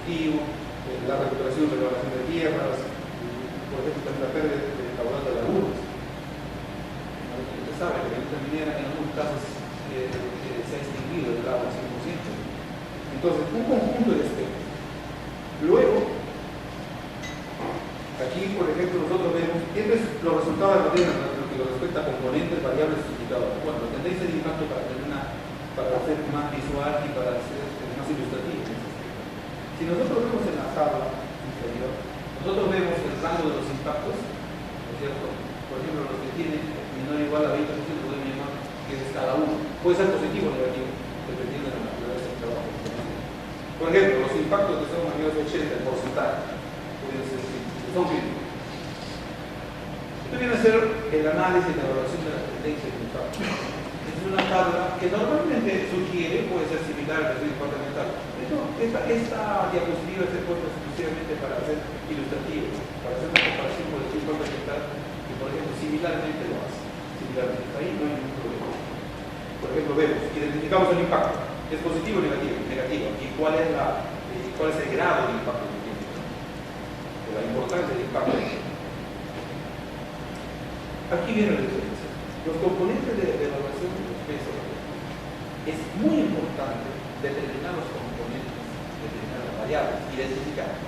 cultivo, la recuperación de la evaluación de tierras, por ejemplo, también la pérdida del caudal de lagunas. Usted sabe que la industria minera en algunos casos se ha extinguido el agua al 100%. Entonces, un conjunto de aspectos. Luego, aquí, por ejemplo, nosotros vemos los resultados de la materia en lo que respecta a componentes, variables y indicadores. Bueno, la tendencia de impacto para hacer más visual y para ser más ilustrativo. Si nosotros vemos en la tabla inferior, nosotros vemos el rango de los impactos, ¿no es cierto? Por ejemplo, los que tienen menor o igual a 20% podemos llamar que es escala 1. Puede ser positivo o negativo, dependiendo de la naturaleza del trabajo. Por ejemplo, los impactos que son mayores de 80, el porcentaje, pueden ser son críticos. Esto viene a ser el análisis de la evaluación de la tendencia de impacto. Es una tabla que normalmente sugiere, puede ser similar al estudio comportamental. Esta diapositiva se puesta exclusivamente para hacer ilustrativo, para hacer una comparación con el estudio comportamental, que por ejemplo similarmente lo hace. Similarmente, ahí no hay ningún problema. Por ejemplo, vemos, identificamos el impacto. ¿Es positivo o negativo? Negativo. ¿Y cuál es el grado de impacto que tiene? De la importancia del impacto. Aquí viene la diferencia. Los componentes de evaluación de los pesos. Es muy importante determinar los componentes, determinar las variables, identificar.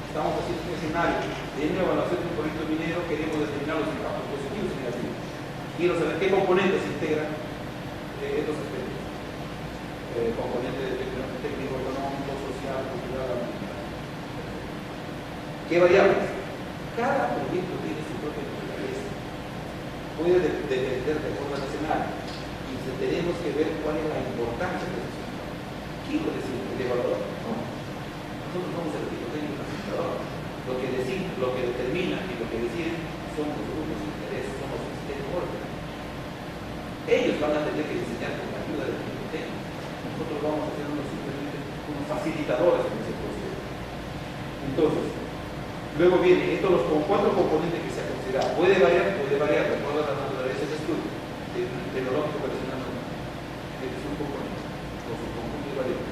Estamos haciendo un escenario de una evaluación de un proyecto minero, queremos determinar los impactos positivos y negativos. Quiero saber qué componentes integran estos aspectos. Componentes técnico, económico, social, cultural, ambiental. ¿Qué variables? Cada proyecto tiene su propia naturaleza. Puede depender de forma nacional y tenemos que ver cuál es la importancia de eso. ¿Quién lo decide? ¿El evaluador? No. Nosotros somos el equipo técnico facilitador. Lo que determina y lo que deciden son los grupos de interés, son los stakeholders. Ellos van a tener que diseñar con la ayuda del equipo técnico. Nosotros vamos a ser simplemente unos facilitadores en ese proceso. Entonces, luego viene esto con 4 componentes que se ha considerado. Puede variar de acuerdo a la naturaleza del estudio, tecnológico personal. Este es un componente, con su conjunto de variables.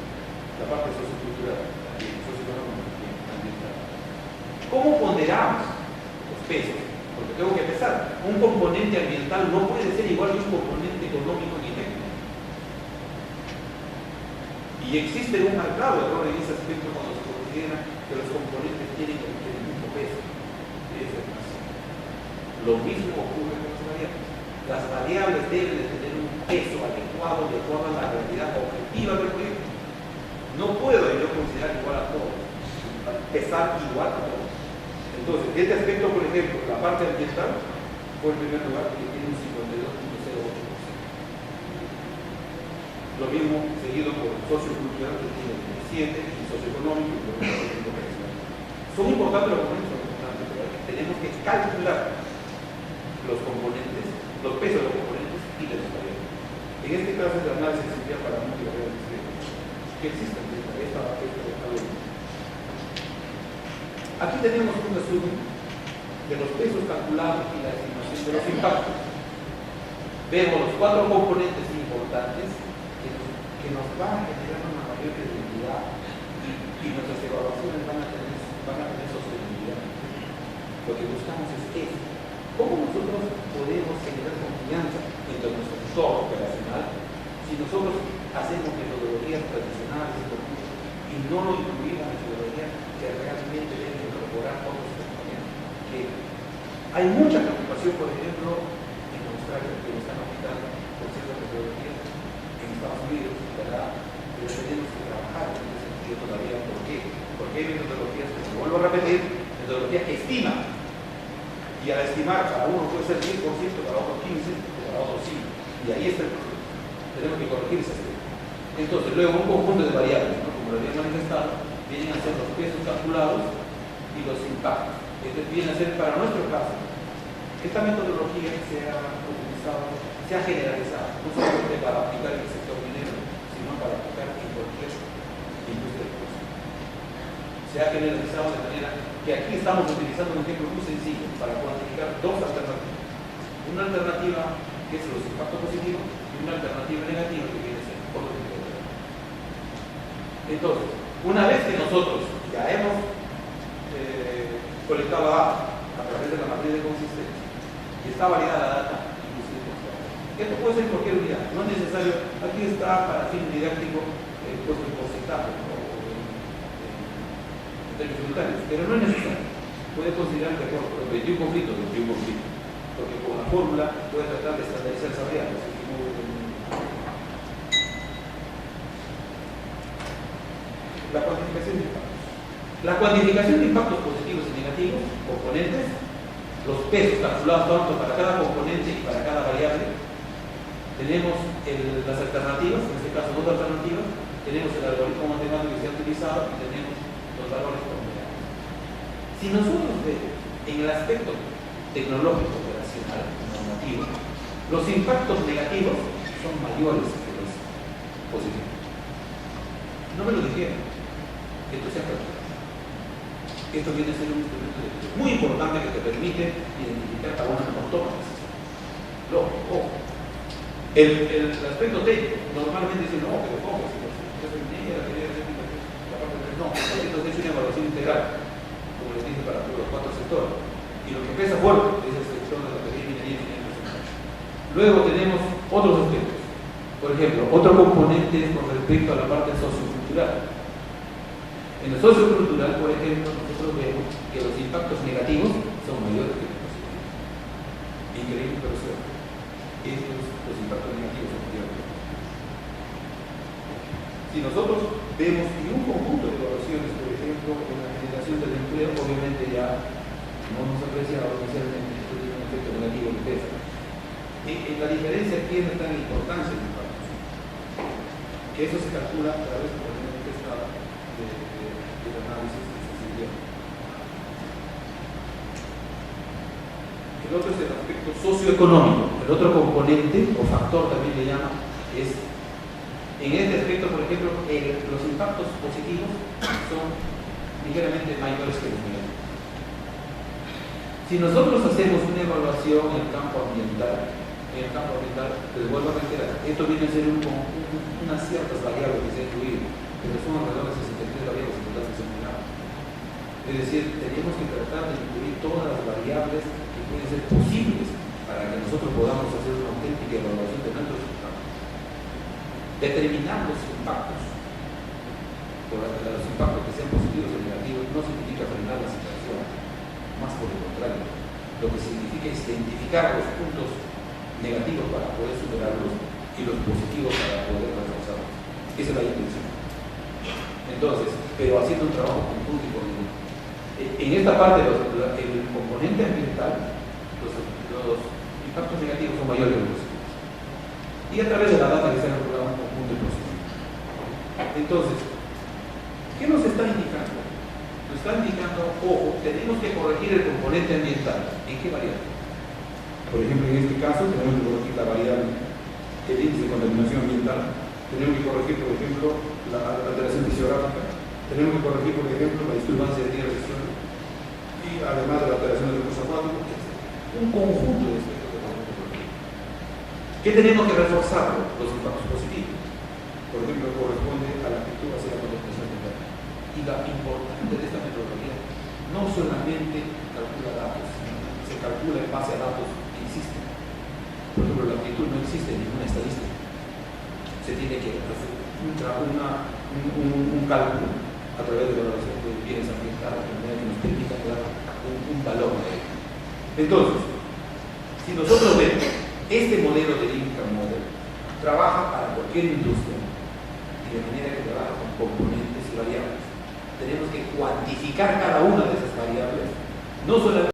La parte sociocultural, socioeconómica, ambiental. ¿Cómo ponderamos los pesos? Porque tengo que empezar. Un componente ambiental no puede ser igual que un componente económico ni técnico. Y existe un marcado error en ese aspecto cuando se considera que los componentes tienen el mismo peso. Lo mismo ocurre con las variables. Las variables deben de tener un peso adecuado de acuerdo a la realidad objetiva del proyecto. No puedo yo considerar igual a todos, pesar igual a todos. Entonces, este aspecto, por ejemplo, la parte ambiental fue el primer lugar que tiene un 52.08%. Lo mismo seguido por el sociocultural que tiene el 17% y socioeconómico que tiene el 5%. Son importantes los componentes, son importantes, pero tenemos que calcular los componentes, los pesos de los componentes y de los variables. En este caso, el análisis sería para multivariables que existen de esta algoritmo. Aquí tenemos un resumen de los pesos calculados y la estimación de los impactos. Vemos los 4 componentes importantes que nos van a generar una mayor credibilidad y nuestras evaluaciones van a tener sostenibilidad. Lo que buscamos es esto. ¿Cómo nosotros podemos generar confianza entre nuestro entorno operacional si nosotros hacemos metodologías tradicionales y no lo incluimos en metodologías que realmente deben incorporar otros componentes? Hay mucha preocupación, por ejemplo, en Australia, que lo están aplicando por ciertas metodologías en Estados Unidos, ¿verdad? Pero tenemos que trabajar en ese sentido todavía. ¿Por qué? Porque hay metodologías, como vuelvo a repetir, metodologías que estiman. Y al estimar, para uno puede ser 10%, para otro 15%, para otro 5%. Y ahí está el problema. Tenemos que corregir ese aspecto. Entonces, luego un conjunto de variables, ¿no? Como lo había manifestado, vienen a ser los pesos calculados y los impactos. Este viene a ser para nuestro caso. Esta metodología se ha utilizado, se ha generalizado, no solamente para aplicar en el sector minero, sino para aplicar en cualquier industria de producción. Se ha generalizado de manera que aquí estamos utilizando un ejemplo muy sencillo para cuantificar 2 alternativas. Una alternativa que es los impactos positivos y una alternativa negativa que viene a ser otro tipo de. Entonces, una vez que nosotros hemos colectado datos a través de la matriz de consistencia y está validada la data, inclusive esto puede ser en cualquier unidad, no es necesario, aquí está para fin didáctico puesto en porcentaje o en términos unitarios, pero no es necesario, puede considerar de acuerdo con 21 conflictos, porque con la fórmula puede tratar de estandarizar esa variable. La cuantificación de impactos. La cuantificación de impactos positivos y negativos, componentes, los pesos calculados tanto para cada componente y para cada variable. Tenemos las alternativas, en este caso dos alternativas. Tenemos el algoritmo matemático que se ha utilizado y tenemos los valores ponderados. Si nosotros vemos en el aspecto tecnológico, operacional, normativo, los impactos negativos son mayores que los positivos. No me lo dijeron. Esto se ha calculado. Esto viene a ser un instrumento muy importante que te permite identificar a una mejor toma de decisión. Ojo. El aspecto técnico, normalmente dicen, no, que lo pongas, no, esto es una evaluación integral, como les dije para los 4 sectores. Y lo que pesa fuerte es el sector de la ingeniería y luego tenemos otros aspectos. Por ejemplo, otro componente es con respecto a la parte sociocultural. En el sociocultural, por ejemplo, nosotros vemos que los impactos negativos son mayores que los positivos. Increíble, pero cierto. Los impactos negativos son mayores que los positivos. Si nosotros vemos en un conjunto de evaluaciones, por ejemplo, en la generación del empleo, obviamente ya no nos apreciado inicialmente un efecto negativo que pesa. La diferencia aquí no está en la importancia del impacto, que eso se calcula a través de del análisis de sensibilidad. El otro es el aspecto socioeconómico. El otro componente o factor también le llama es, en este aspecto, por ejemplo, los impactos positivos son ligeramente mayores que los negativos. Si nosotros hacemos una evaluación en el campo ambiental, les vuelvo a reiterar, esto viene a ser unas ciertas variables que se han incluido, pero son alrededor de 63 variables importantes en el campo. Es decir, tenemos que tratar de incluir todas las variables que pueden ser posibles para que nosotros podamos hacer una auténtica evaluación de nuestros impactos. Determinar los impactos, los impactos que sean positivos o negativos, no significa frenar la situación, más por el contrario. Lo que significa es identificar los puntos negativos para poder superarlos y los positivos para poder reforzarlos. Esa es la intención. Entonces, pero haciendo un trabajo conjunto y coordinado. En esta parte, el componente ambiental, los impactos negativos son mayores que los positivos. Y a través de la data que se ha calculado un conjunto de positivo. Entonces, ¿qué nos está indicando? Nos está indicando, ojo, tenemos que corregir el componente ambiental. ¿En qué variable? Por ejemplo, en este caso, tenemos que corregir la variable, el índice de contaminación ambiental. Tenemos que corregir, por ejemplo, la alteración fisiográfica. Tenemos que corregir, por ejemplo, la disturbancia de tierras y suelo. Y además de la alteración del recurso acuático, un conjunto de aspectos que podemos corregir. ¿Qué tenemos que reforzar? Los impactos positivos. Por ejemplo, corresponde a la actitud hacia la contaminación ambiental. Y la importante de esta metodología no solamente calcula datos, sino se calcula en base a datos que existen. Por ejemplo, la actitud no existe en ninguna estadística. Se tiene que hacer un cálculo a través de la evaluación de bienes ambientales de manera que nos permita dar un valor de ello. Entonces, si nosotros vemos este modelo de income model trabaja para cualquier industria y de manera que trabaja con componentes y variables, tenemos que cuantificar cada una de esas variables, no solamente